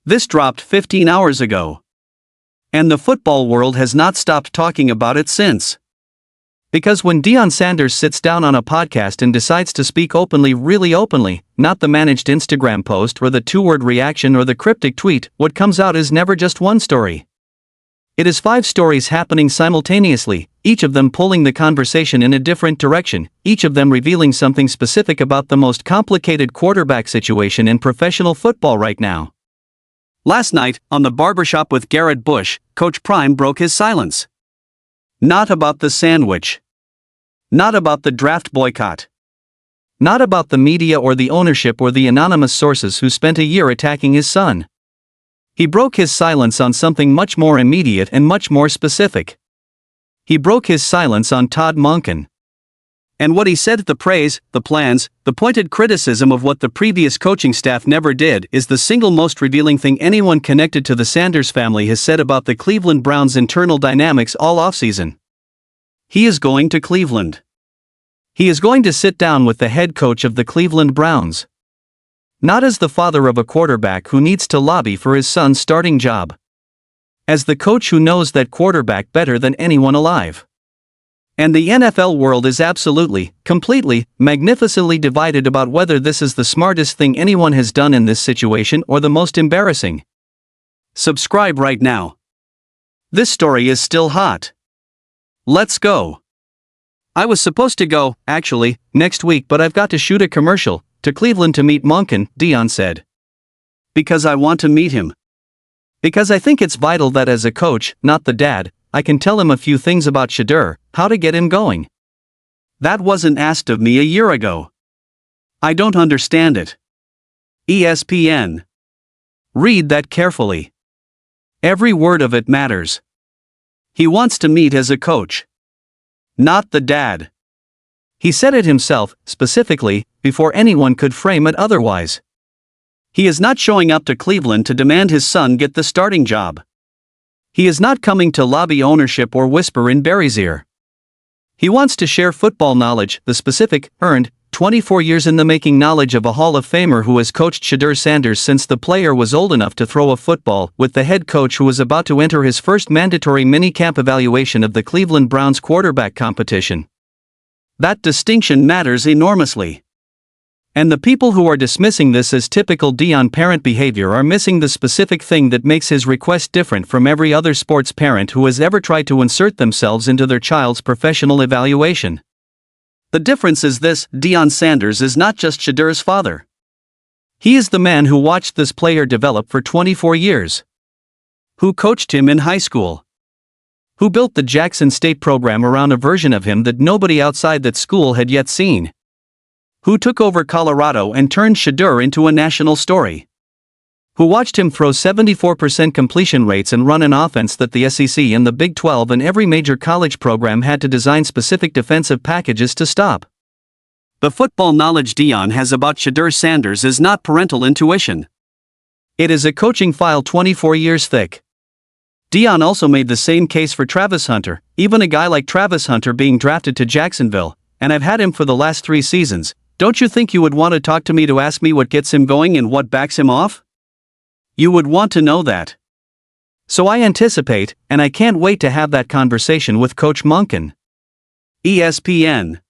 This dropped 15 hours ago. And the football world has not stopped talking about it since. Because when Deion Sanders sits down on a podcast and decides to speak openly, really openly, not the managed Instagram post or the two-word reaction or the cryptic tweet, what comes out is never just one story. It is 5 stories happening simultaneously, each of them pulling the conversation in a different direction, each of them revealing something specific about the most complicated quarterback situation in professional football right now. Last night, on the Barbershop with Garrett Bush, Coach Prime broke his silence. Not about the sandwich. Not about the draft boycott. Not about the media or the ownership or the anonymous sources who spent a year attacking his son. He broke his silence on something much more immediate and much more specific. He broke his silence on Todd Monken. And what he said, the praise, the plans, the pointed criticism of what the previous coaching staff never did, is the single most revealing thing anyone connected to the Sanders family has said about the Cleveland Browns' internal dynamics all offseason. He is going to Cleveland. He is going to sit down with the head coach of the Cleveland Browns. Not as the father of a quarterback who needs to lobby for his son's starting job. As the coach who knows that quarterback better than anyone alive. And the NFL world is absolutely, completely, magnificently divided about whether this is the smartest thing anyone has done in this situation or the most embarrassing. Subscribe right now. This story is still hot. Let's go. I was supposed to go, actually, next week, but I've got to shoot a commercial to Cleveland to meet Monken, Deion said. Because I want to meet him. Because I think it's vital that as a coach, not the dad, I can tell him a few things about Shedeur, how to get him going. That wasn't asked of me a year ago. I don't understand it. ESPN. Read that carefully. Every word of it matters. He wants to meet as a coach. Not the dad. He said it himself, specifically, before anyone could frame it otherwise. He is not showing up to Cleveland to demand his son get the starting job. He is not coming to lobby ownership or whisper in Barry's ear. He wants to share football knowledge, the specific, earned, 24 years in the making knowledge of a Hall of Famer who has coached Shedeur Sanders since the player was old enough to throw a football, with the head coach who was about to enter his first mandatory mini-camp evaluation of the Cleveland Browns quarterback competition. That distinction matters enormously. And the people who are dismissing this as typical Deion parent behavior are missing the specific thing that makes his request different from every other sports parent who has ever tried to insert themselves into their child's professional evaluation. The difference is this: Deion Sanders is not just Shedeur's father. He is the man who watched this player develop for 24 years. Who coached him in high school. Who built the Jackson State program around a version of him that nobody outside that school had yet seen. Who took over Colorado and turned Shedeur into a national story. Who watched him throw 74% completion rates and run an offense that the SEC and the Big 12 and every major college program had to design specific defensive packages to stop. The football knowledge Deion has about Shedeur Sanders is not parental intuition. It is a coaching file 24 years thick. Deion also made the same case for Travis Hunter, even a guy like Travis Hunter being drafted to Jacksonville, and I've had him for the last 3 seasons. Don't you think you would want to talk to me to ask me what gets him going and what backs him off? You would want to know that. So I anticipate, and I can't wait to have that conversation with Coach Monken. ESPN.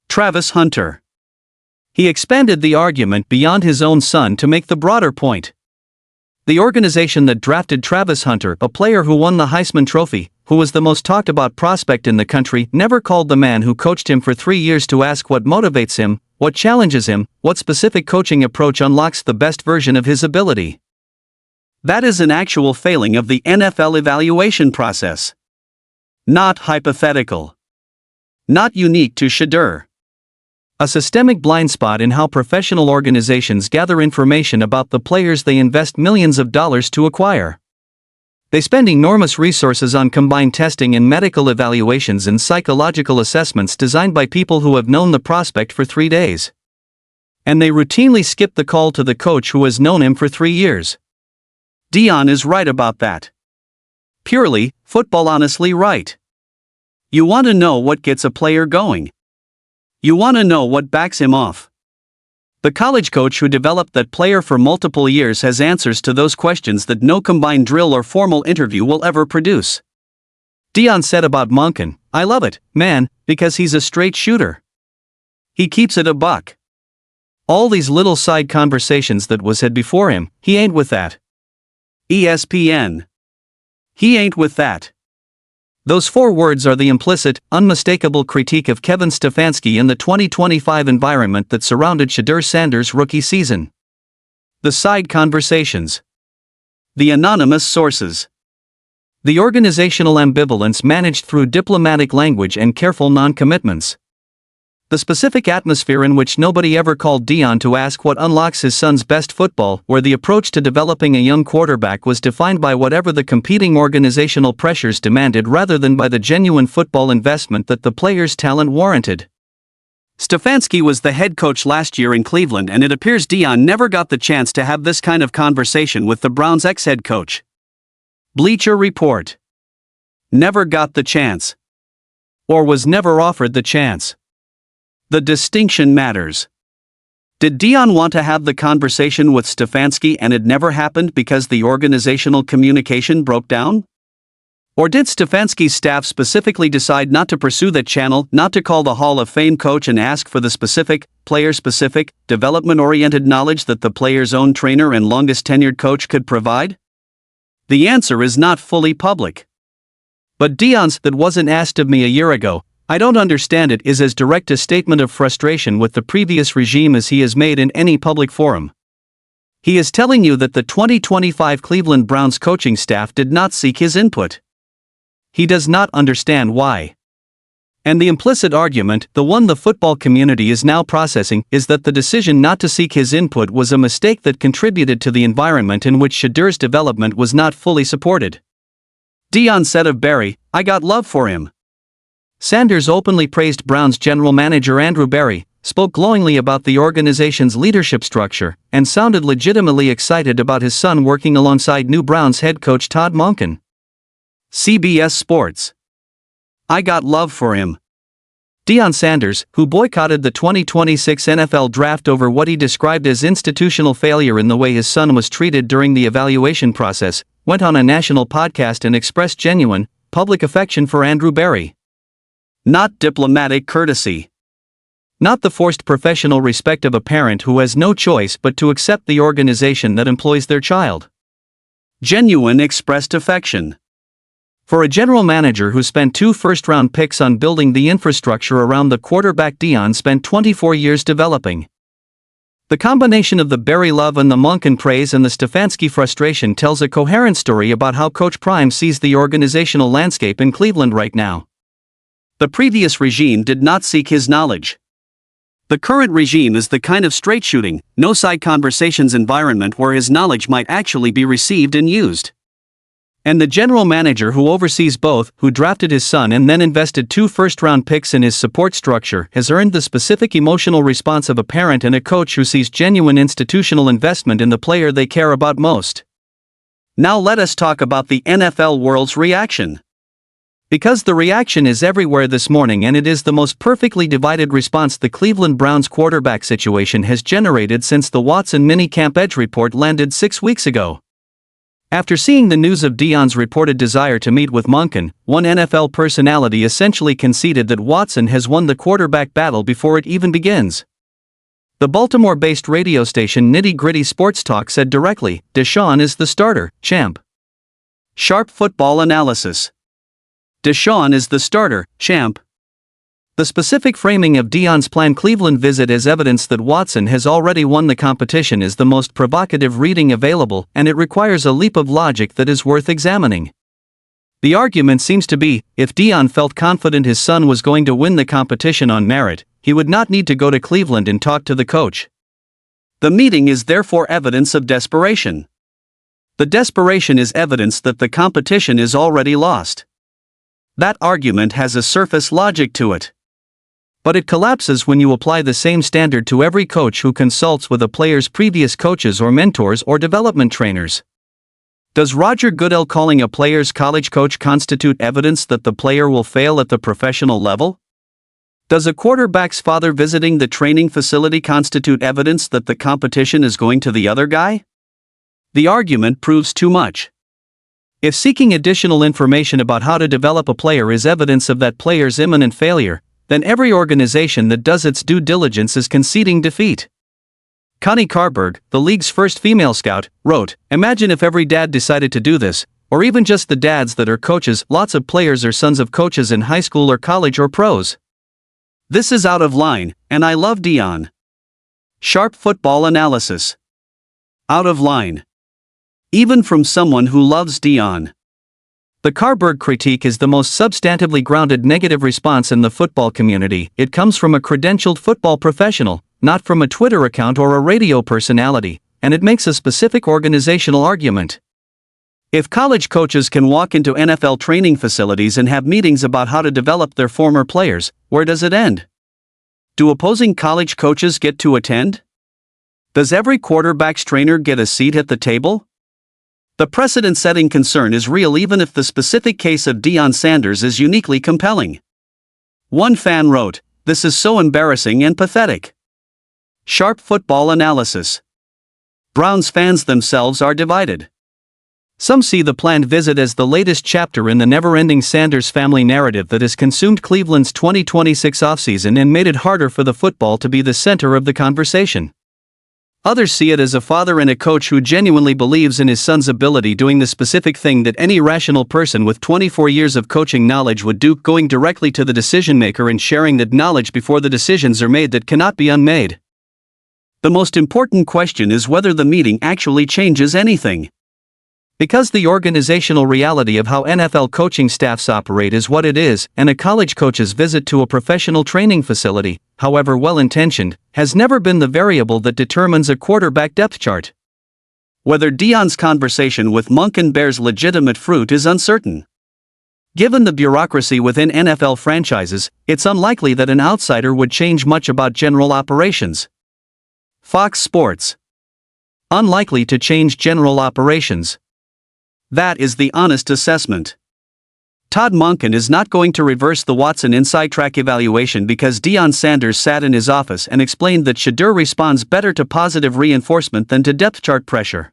Travis Hunter. He expanded the argument beyond his own son to make the broader point. The organization that drafted Travis Hunter, a player who won the Heisman Trophy, who was the most talked about prospect in the country, never called the man who coached him for 3 years to ask what motivates him, what challenges him, what specific coaching approach unlocks the best version of his ability. That is an actual failing of the NFL evaluation process. Not hypothetical. Not unique to Shedeur. A systemic blind spot in how professional organizations gather information about the players they invest millions of dollars to acquire. They spend enormous resources on combined testing and medical evaluations and psychological assessments designed by people who have known the prospect for 3 days. And they routinely skip the call to the coach who has known him for 3 years. Deion is right about that. Purely, football honestly right. You want to know what gets a player going. You want to know what backs him off. The college coach who developed that player for multiple years has answers to those questions that no combined drill or formal interview will ever produce. Deion said about Monken, "I love it, man, because he's a straight shooter. He keeps it a buck. All these little side conversations that was had before him, he ain't with that." ESPN. He ain't with that. Those 4 words are the implicit, unmistakable critique of Kevin Stefanski in the 2025 environment that surrounded Shedeur Sanders' rookie season. The side conversations. The anonymous sources. The organizational ambivalence managed through diplomatic language and careful non-commitments. The specific atmosphere in which nobody ever called Deion to ask what unlocks his son's best football, where the approach to developing a young quarterback was defined by whatever the competing organizational pressures demanded rather than by the genuine football investment that the player's talent warranted. Stefanski was the head coach last year in Cleveland, and it appears Deion never got the chance to have this kind of conversation with the Browns' ex-head coach. Bleacher Report. Never got the chance. Or was never offered the chance. The distinction matters. Did Deion want to have the conversation with Stefanski and it never happened because the organizational communication broke down? Or did Stefanski's staff specifically decide not to pursue that channel, not to call the Hall of Fame coach and ask for the specific, player-specific, development-oriented knowledge that the player's own trainer and longest-tenured coach could provide? The answer is not fully public. But Deion's "that wasn't asked of me a year ago, I don't understand it" is as direct a statement of frustration with the previous regime as he has made in any public forum. He is telling you that the 2025 Cleveland Browns coaching staff did not seek his input. He does not understand why. And the implicit argument, the one the football community is now processing, is that the decision not to seek his input was a mistake that contributed to the environment in which Shedeur's development was not fully supported. Deion said of Berry, "I got love for him." Sanders openly praised Browns general manager Andrew Berry, spoke glowingly about the organization's leadership structure, and sounded legitimately excited about his son working alongside new Browns head coach Todd Monken. CBS Sports. I got love for him. Deion Sanders, who boycotted the 2026 NFL draft over what he described as institutional failure in the way his son was treated during the evaluation process, went on a national podcast and expressed genuine, public affection for Andrew Berry. Not diplomatic courtesy. Not the forced professional respect of a parent who has no choice but to accept the organization that employs their child. Genuine expressed affection. For a general manager who spent 2 first-round picks on building the infrastructure around the quarterback Deion spent 24 years developing. The combination of the Berry love and the Monken praise and the Stefanski frustration tells a coherent story about how Coach Prime sees the organizational landscape in Cleveland right now. The previous regime did not seek his knowledge. The current regime is the kind of straight-shooting, no-side conversations environment where his knowledge might actually be received and used. And the general manager who oversees both, who drafted his son and then invested 2 first-round picks in his support structure, has earned the specific emotional response of a parent and a coach who sees genuine institutional investment in the player they care about most. Now let us talk about the NFL world's reaction. Because the reaction is everywhere this morning, and it is the most perfectly divided response the Cleveland Browns quarterback situation has generated since the Watson minicamp edge report landed 6 weeks ago. After seeing the news of Deion's reported desire to meet with Monken, one NFL personality essentially conceded that Watson has won the quarterback battle before it even begins. The Baltimore-based radio station Nitty Gritty Sports Talk said directly, "Deshaun is the starter, champ." Sharp football analysis. Deshaun is the starter, champ. The specific framing of Deion's planned Cleveland visit as evidence that Watson has already won the competition is the most provocative reading available, and it requires a leap of logic that is worth examining. The argument seems to be, if Deion felt confident his son was going to win the competition on merit, he would not need to go to Cleveland and talk to the coach. The meeting is therefore evidence of desperation. The desperation is evidence that the competition is already lost. That argument has a surface logic to it. But it collapses when you apply the same standard to every coach who consults with a player's previous coaches or mentors or development trainers. Does Roger Goodell calling a player's college coach constitute evidence that the player will fail at the professional level? Does a quarterback's father visiting the training facility constitute evidence that the competition is going to the other guy? The argument proves too much. If seeking additional information about how to develop a player is evidence of that player's imminent failure, then every organization that does its due diligence is conceding defeat. Connie Carberg, the league's first female scout, wrote, "Imagine if every dad decided to do this, or even just the dads that are coaches. Lots of players are sons of coaches in high school or college or pros. This is out of line, and I love Deion. Sharp football analysis. Out of line. Even from someone who loves Deion." The Carberg critique is the most substantively grounded negative response in the football community. It comes from a credentialed football professional, not from a Twitter account or a radio personality, and it makes a specific organizational argument. If college coaches can walk into NFL training facilities and have meetings about how to develop their former players, where does it end? Do opposing college coaches get to attend? Does every quarterback's trainer get a seat at the table? The precedent-setting concern is real even if the specific case of Deion Sanders is uniquely compelling. One fan wrote, "This is so embarrassing and pathetic." Sharp football analysis. Browns fans themselves are divided. Some see the planned visit as the latest chapter in the never-ending Sanders family narrative that has consumed Cleveland's 2026 offseason and made it harder for the football to be the center of the conversation. Others see it as a father and a coach who genuinely believes in his son's ability doing the specific thing that any rational person with 24 years of coaching knowledge would do, going directly to the decision-maker and sharing that knowledge before the decisions are made that cannot be unmade. The most important question is whether the meeting actually changes anything. Because the organizational reality of how NFL coaching staffs operate is what it is, and a college coach's visit to a professional training facility, however well-intentioned, has never been the variable that determines a quarterback depth chart. Whether Deion's conversation with Monken bears legitimate fruit is uncertain. Given the bureaucracy within NFL franchises, it's unlikely that an outsider would change much about general operations. Fox Sports. Unlikely to change general operations. That is the honest assessment. Todd Monken is not going to reverse the Watson inside track evaluation because Deion Sanders sat in his office and explained that Shedeur responds better to positive reinforcement than to depth chart pressure.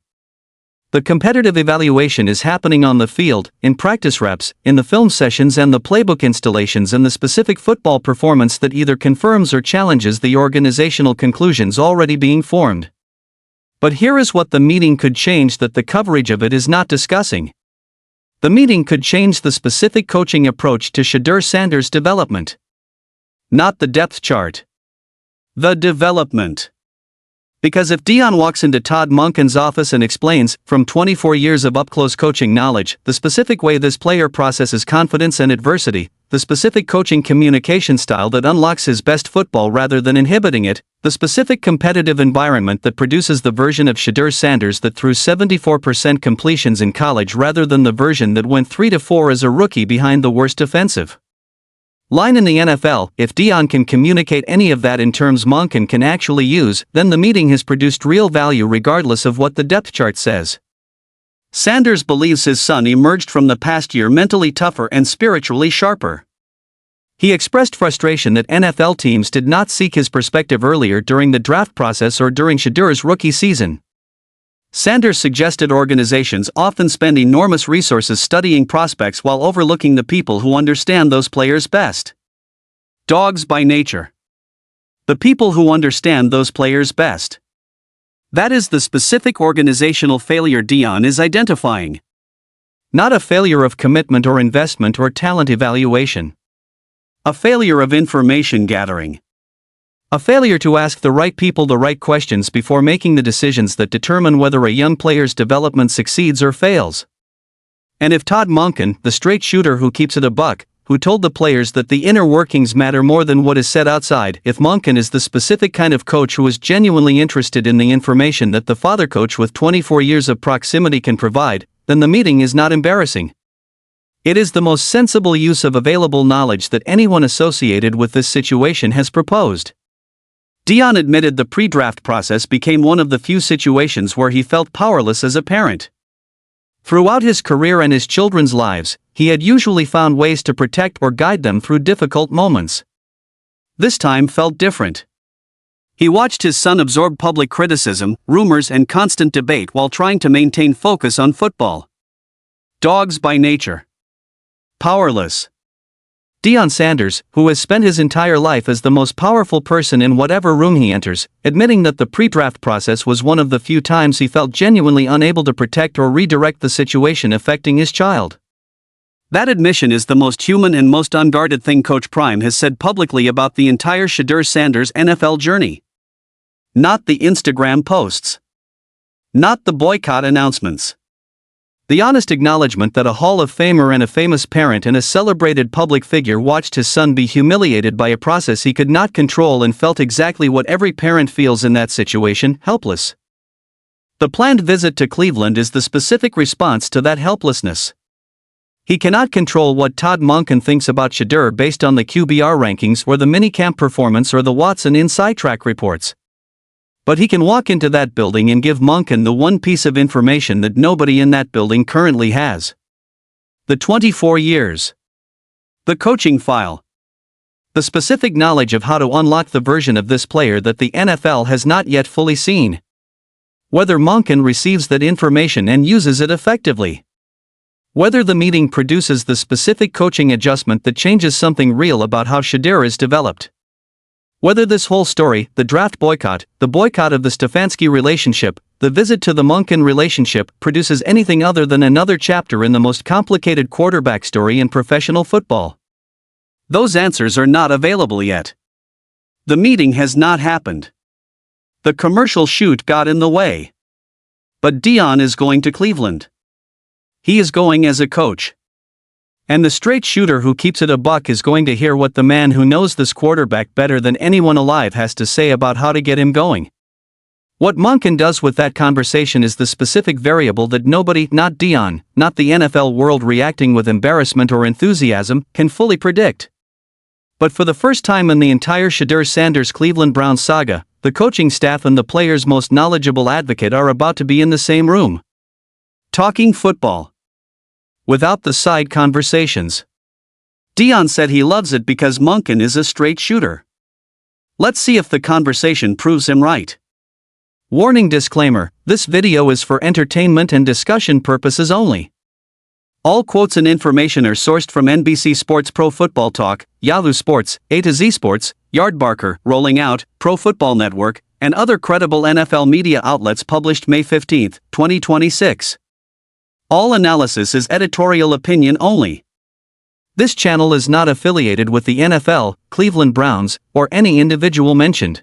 The competitive evaluation is happening on the field, in practice reps, in the film sessions and the playbook installations, and the specific football performance that either confirms or challenges the organizational conclusions already being formed. But here is what the meeting could change that the coverage of it is not discussing. The meeting could change the specific coaching approach to Shedeur Sanders' development. Not the depth chart. The development. Because if Deion walks into Todd Monken's office and explains, from 24 years of up-close coaching knowledge, the specific way this player processes confidence and adversity, the specific coaching communication style that unlocks his best football rather than inhibiting it, the specific competitive environment that produces the version of Shedeur Sanders that threw 74% completions in college rather than the version that went 3-4 as a rookie behind the worst defensive line in the NFL, if Deion can communicate any of that in terms Monken can actually use, then the meeting has produced real value regardless of what the depth chart says. Sanders believes his son emerged from the past year mentally tougher and spiritually sharper. He expressed frustration that NFL teams did not seek his perspective earlier during the draft process or during Shedeur's rookie season. Sanders suggested organizations often spend enormous resources studying prospects while overlooking the people who understand those players best. Dogs by nature. The people who understand those players best. That is the specific organizational failure Deion is identifying. Not a failure of commitment or investment or talent evaluation. A failure of information gathering. A failure to ask the right people the right questions before making the decisions that determine whether a young player's development succeeds or fails. And if Todd Monken, the straight shooter who keeps it a buck, who told the players that the inner workings matter more than what is said outside, if Monken is the specific kind of coach who is genuinely interested in the information that the father coach with 24 years of proximity can provide, then the meeting is not embarrassing. It is the most sensible use of available knowledge that anyone associated with this situation has proposed. Deion admitted the pre-draft process became one of the few situations where he felt powerless as a parent. Throughout his career and his children's lives, he had usually found ways to protect or guide them through difficult moments. this time felt different. He watched his son absorb public criticism, rumors, and constant debate while trying to maintain focus on football. Dogs by nature. Powerless. Deion Sanders, who has spent his entire life as the most powerful person in whatever room he enters, admitting that the pre-draft process was one of the few times he felt genuinely unable to protect or redirect the situation affecting his child. That admission is the most human and most unguarded thing Coach Prime has said publicly about the entire Shedeur Sanders NFL journey. Not the Instagram posts. Not the boycott announcements. The honest acknowledgement that a Hall of Famer and a famous parent and a celebrated public figure watched his son be humiliated by a process he could not control and felt exactly what every parent feels in that situation, helpless. The planned visit to Cleveland is the specific response to that helplessness. He cannot control what Todd Monken thinks about Shedeur based on the QBR rankings or the minicamp performance or the Watson inside track reports. But he can walk into that building and give Monken the one piece of information that nobody in that building currently has. The 24 years. The coaching file. The specific knowledge of how to unlock the version of this player that the NFL has not yet fully seen. Whether Monken receives that information and uses it effectively. Whether the meeting produces the specific coaching adjustment that changes something real about how Shedeur is developed. Whether this whole story, the draft boycott, the boycott of the Stefanski relationship, the visit to the Monken relationship, produces anything other than another chapter in the most complicated quarterback story in professional football. Those answers are not available yet. The meeting has not happened. The commercial shoot got in the way. But Deion is going to Cleveland. He is going as a coach. And the straight shooter who keeps it a buck is going to hear what the man who knows this quarterback better than anyone alive has to say about how to get him going. What Monken does with that conversation is the specific variable that nobody, not Deion, not the NFL world reacting with embarrassment or enthusiasm, can fully predict. But for the first time in the entire Shedeur Sanders Cleveland Browns saga, the coaching staff and the player's most knowledgeable advocate are about to be in the same room. Talking football. Without the side conversations. Deion said he loves it because Monken is a straight shooter. Let's see if the conversation proves him right. Warning disclaimer, this video is for entertainment and discussion purposes only. All quotes and information are sourced from NBC Sports Pro Football Talk, Yahoo Sports, A to Z Sports, Yardbarker, Rolling Out, Pro Football Network, and other credible NFL media outlets published May 15, 2026. All analysis is editorial opinion only. This channel is not affiliated with the NFL, Cleveland Browns, or any individual mentioned.